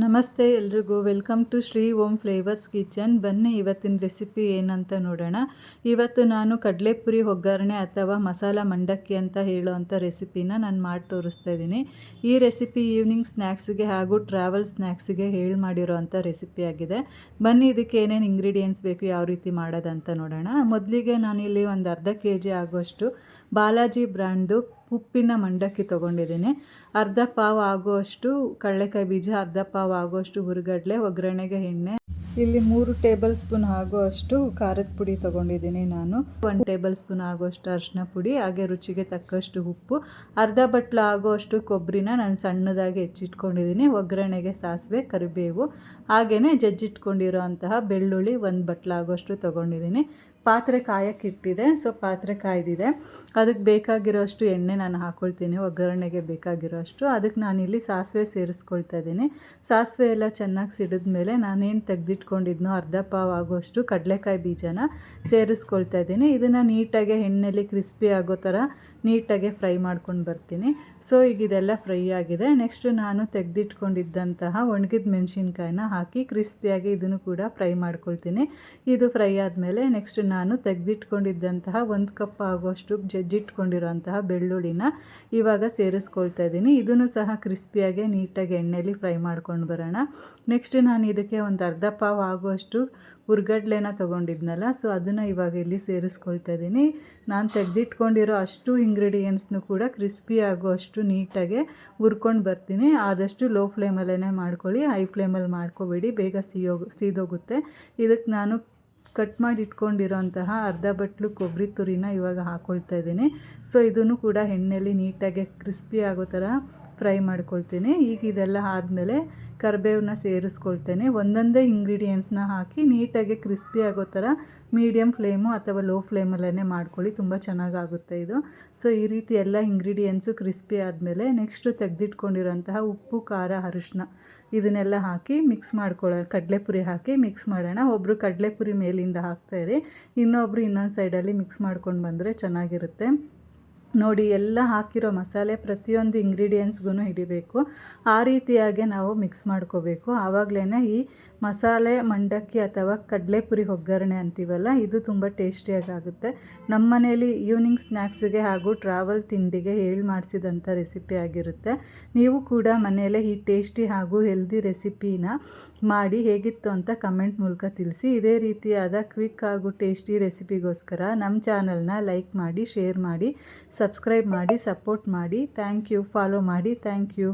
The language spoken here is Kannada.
ನಮಸ್ತೆ ಎಲ್ರಿಗೂ, welcome to Shri Om flavours kitchen. ಬನ್ನಿ ಇವತ್ತಿನ ರೆಸಿಪಿ ಏನಂತ ನೋಡೋಣ. ಇವತ್ತು ನಾನು ಕಡಲೆಪುರಿ ಒಗ್ಗರಣೆ ಅಥವಾ ಮಸಾಲ ಮಂಡಕ್ಕಿ ಅಂತ ಹೇಳೋವಂಥ ರೆಸಿಪಿನ ನಾನು ಮಾಡಿ ತೋರಿಸ್ತಾ ಇದ್ದೀನಿ. ಈ ರೆಸಿಪಿ ಈವ್ನಿಂಗ್ ಸ್ನ್ಯಾಕ್ಸಿಗೆ ಹಾಗೂ ಟ್ರಾವೆಲ್ ಸ್ನ್ಯಾಕ್ಸಿಗೆ ಮಾಡಿರೋ ಅಂಥ ರೆಸಿಪಿ ಆಗಿದೆ. ಬನ್ನಿ ಇದಕ್ಕೆ ಏನೇನು ಇಂಗ್ರೀಡಿಯೆಂಟ್ಸ್ ಬೇಕು, ಯಾವ ರೀತಿ ಮಾಡೋದಂತ ನೋಡೋಣ. ಮೊದಲಿಗೆ ನಾನಿಲ್ಲಿ ಒಂದು ಅರ್ಧ kg ಆಗುವಷ್ಟು ಬಾಲಾಜಿ ಬ್ರ್ಯಾಂಡ್ದು ಉಪ್ಪಿನ ಮಂಡಕ್ಕಿ ತೊಗೊಂಡಿದ್ದೀನಿ. ಅರ್ಧ ಪಾವ್ ಆಗುವಷ್ಟು ಕಡಲೆಕಾಯಿ ಬೀಜ, ಅರ್ಧ ಪಾವ್ ಆಗುವಷ್ಟು ಹುರಿಗಡಲೆ, ಒಗ್ಗರಣೆಗೆ ಎಣ್ಣೆ, ಇಲ್ಲಿ 3 ಟೇಬಲ್ ಸ್ಪೂನ್ ಆಗುವಷ್ಟು ಖಾರದ ಪುಡಿ ತೊಗೊಂಡಿದ್ದೀನಿ ನಾನು, 1 ಟೇಬಲ್ ಸ್ಪೂನ್ ಆಗುವಷ್ಟು ಅರಿಶಿನ ಪುಡಿ, ಹಾಗೆ ರುಚಿಗೆ ತಕ್ಕಷ್ಟು ಉಪ್ಪು, ಅರ್ಧ ಬಟ್ಲು ಆಗುವಷ್ಟು ಕೊಬ್ಬರಿನ ನಾನು ಸಣ್ಣದಾಗಿ ಹೆಚ್ಚಿಟ್ಕೊಂಡಿದ್ದೀನಿ. ಒಗ್ಗರಣೆಗೆ ಸಾಸಿವೆ, ಕರಿಬೇವು, ಹಾಗೆಯೇ ಜಜ್ಜಿಟ್ಕೊಂಡಿರೋ ಅಂತಹ ಬೆಳ್ಳುಳ್ಳಿ 1 ಬಟ್ಲು ಆಗುವಷ್ಟು ತೊಗೊಂಡಿದ್ದೀನಿ. ಪಾತ್ರೆ ಕಾಯಕ್ಕಿಟ್ಟಿದೆ. ಸೊ ಪಾತ್ರೆ ಕಾಯ್ದಿದೆ. ಅದಕ್ಕೆ ಬೇಕಾಗಿರೋಷ್ಟು ಎಣ್ಣೆ ನಾನು ಹಾಕ್ಕೊಳ್ತೀನಿ, ಒಗ್ಗರಣೆಗೆ ಬೇಕಾಗಿರೋಷ್ಟು. ಅದಕ್ಕೆ ನಾನಿಲ್ಲಿ ಸಾಸಿವೆ ಸೇರಿಸ್ಕೊಳ್ತಾ ಇದ್ದೀನಿ. ಸಾಸಿವೆ ಎಲ್ಲ ಚೆನ್ನಾಗಿ ಸಿಡಿದ ಮೇಲೆ ನಾನೇನು ತೆಗೆದಿಟ್ಕೊಂಡಿದ್ನೋ ಅರ್ಧ ಪಾವ್ ಆಗೋಷ್ಟು ಕಡಲೆಕಾಯಿ ಬೀಜನ ಸೇರಿಸ್ಕೊಳ್ತಾ ಇದ್ದೀನಿ. ಇದನ್ನು ನೀಟಾಗಿ ಎಣ್ಣೆಲಿ ಕ್ರಿಸ್ಪಿ ಆಗೋ ಥರ ನೀಟಾಗಿ ಫ್ರೈ ಮಾಡ್ಕೊಂಡು ಬರ್ತೀನಿ. ಸೊ ಈಗ ಇದೆಲ್ಲ ಫ್ರೈ ಆಗಿದೆ. ನೆಕ್ಸ್ಟು ನಾನು ತೆಗೆದಿಟ್ಕೊಂಡಿದ್ದಂತಹ ಒಣಗಿದ ಮೆಣಸಿನ್ಕಾಯಿನ ಹಾಕಿ ಕ್ರಿಸ್ಪಿಯಾಗಿ ಇದನ್ನು ಕೂಡ ಫ್ರೈ ಮಾಡ್ಕೊಳ್ತೀನಿ. ಇದು ಫ್ರೈ ಆದಮೇಲೆ ನೆಕ್ಸ್ಟ್ ನಾನು ತೆಗೆದಿಟ್ಕೊಂಡಿದ್ದಂತಹ 1 ಕಪ್ ಆಗುವಷ್ಟು ಜಜ್ಜಿಟ್ಕೊಂಡಿರೋಂತಹ ಬೆಳ್ಳುಳ್ಳಿನ ಇವಾಗ ಸೇರಿಸ್ಕೊಳ್ತಾ ಇದ್ದೀನಿ. ಇದನ್ನು ಸಹ ಕ್ರಿಸ್ಪಿಯಾಗಿ ನೀಟಾಗಿ ಎಣ್ಣೆಲಿ ಫ್ರೈ ಮಾಡ್ಕೊಂಡು ಬರೋಣ. ನೆಕ್ಸ್ಟ್ ನಾನು ಇದಕ್ಕೆ ಒಂದು ಅರ್ಧ ಪಾವ್ ಆಗುವಷ್ಟು ಹುರ್ಗಡ್ಲೆನ ತೊಗೊಂಡಿದ್ನಲ್ಲ, ಸೊ ಅದನ್ನು ಇವಾಗ ಇಲ್ಲಿ ಸೇರಿಸ್ಕೊಳ್ತಾ ಇದ್ದೀನಿ. ನಾನು ತೆಗೆದಿಟ್ಕೊಂಡಿರೋ ಅಷ್ಟು ಇಂಗ್ರೀಡಿಯೆಂಟ್ಸ್ನು ಕೂಡ ಕ್ರಿಸ್ಪಿ ಆಗುವಷ್ಟು ನೀಟಾಗಿ ಹುರ್ಕೊಂಡು ಬರ್ತೀನಿ. ಆದಷ್ಟು ಲೋ ಫ್ಲೇಮಲ್ಲೇ ಮಾಡ್ಕೊಳ್ಳಿ, ಹೈ ಫ್ಲೇಮಲ್ಲಿ ಮಾಡ್ಕೋಬೇಡಿ, ಬೇಗ ಸೀದೋಗುತ್ತೆ. ಇದಕ್ಕೆ ನಾನು ಕಟ್ ಮಾಡಿ ಇಟ್ಕೊಂಡಿರೋಂತಹ ಅರ್ಧ ಬಟ್ಲು ಕೊಬ್ಬರಿ ತುರಿನ ಇವಾಗ ಹಾಕ್ಕೊಳ್ತಾ ಇದ್ದೀನಿ. ಸೊ ಇದನ್ನು ಕೂಡ ಎಣ್ಣೆಲಿ ನೀಟಾಗಿ ಕ್ರಿಸ್ಪಿ ಆಗೋ ಥರ ಫ್ರೈ ಮಾಡ್ಕೊಳ್ತೀನಿ. ಈಗ ಇದೆಲ್ಲ ಆದಮೇಲೆ ಕರಿಬೇವನ್ನ ಸೇರಿಸ್ಕೊಳ್ತೇನೆ. ಒಂದೊಂದೇ ಇಂಗ್ರೀಡಿಯೆಂಟ್ಸ್ನ ಹಾಕಿ ನೀಟಾಗಿ ಕ್ರಿಸ್ಪಿ ಆಗೋ ಥರ ಮೀಡಿಯಮ್ ಫ್ಲೇಮು ಅಥವಾ ಲೋ ಫ್ಲೇಮಲ್ಲೇ ಮಾಡ್ಕೊಳ್ಳಿ, ತುಂಬ ಚೆನ್ನಾಗಾಗುತ್ತೆ ಇದು. ಸೊ ಈ ರೀತಿ ಎಲ್ಲ ಇಂಗ್ರೀಡಿಯೆಂಟ್ಸು ಕ್ರಿಸ್ಪಿ ಆದಮೇಲೆ ನೆಕ್ಸ್ಟು ತೆಗೆದಿಟ್ಕೊಂಡಿರೋಂತಹ ಉಪ್ಪು, ಖಾರ, ಅರಿಶಿನ ಇದನ್ನೆಲ್ಲ ಹಾಕಿ ಮಿಕ್ಸ್ ಕಡಲೆಪುರಿ ಹಾಕಿ ಮಿಕ್ಸ್ ಮಾಡೋಣ. ಒಬ್ಬರು ಕಡಲೆಪುರಿ ಮೇಲಿಂದ ಹಾಕ್ತಾಯಿರಿ, ಇನ್ನೊಬ್ಬರು ಇನ್ನೊಂದು ಸೈಡಲ್ಲಿ ಮಿಕ್ಸ್ ಮಾಡ್ಕೊಂಡು ಬಂದರೆ ಚೆನ್ನಾಗಿರುತ್ತೆ. ನೋಡಿ, ಎಲ್ಲ ಹಾಕಿರೋ ಮಸಾಲೆ ಪ್ರತಿಯೊಂದು ಇಂಗ್ರೀಡಿಯೆಂಟ್ಸ್ಗೂ ಹಿಡಿಬೇಕು. ಆ ರೀತಿಯಾಗಿ ನಾವು ಮಿಕ್ಸ್ ಮಾಡ್ಕೋಬೇಕು. ಆವಾಗಲೇ ಈ ಮಸಾಲೆ ಮಂಡಕ್ಕಿ ಅಥವಾ ಕಡಲೆಪುರಿ ಒಗ್ಗರಣೆ ಅಂತೀವಲ್ಲ, ಇದು ತುಂಬ ಟೇಸ್ಟಿಯಾಗುತ್ತೆ. ನಮ್ಮ ಮನೇಲಿ ಈವ್ನಿಂಗ್ ಸ್ನ್ಯಾಕ್ಸಿಗೆ ಹಾಗೂ ಟ್ರಾವೆಲ್ ತಿಂಡಿಗೆ ಮಾಡಿಸಿದಂಥ ರೆಸಿಪಿ ಆಗಿರುತ್ತೆ. ನೀವು ಕೂಡ ಮನೆಯಲ್ಲೇ ಈ ಟೇಸ್ಟಿ ಹಾಗೂ ಹೆಲ್ದಿ ರೆಸಿಪಿನ ಮಾಡಿ ಹೇಗಿತ್ತು ಅಂತ ಕಮೆಂಟ್ ಮೂಲಕ ತಿಳಿಸಿ. ಇದೇ ರೀತಿಯಾದ ಕ್ವಿಕ್ ಹಾಗೂ ಟೇಸ್ಟಿ ರೆಸಿಪಿಗೋಸ್ಕರ ನಮ್ಮ ಚಾನಲ್ನ ಲೈಕ್ ಮಾಡಿ, ಶೇರ್ ಮಾಡಿ, ಸಬ್ಸ್ಕ್ರೈಬ್ ಮಾಡಿ, ಸಪೋರ್ಟ್ ಮಾಡಿ. Thank you. ಫಾಲೋ ಮಾಡಿ. Thank you.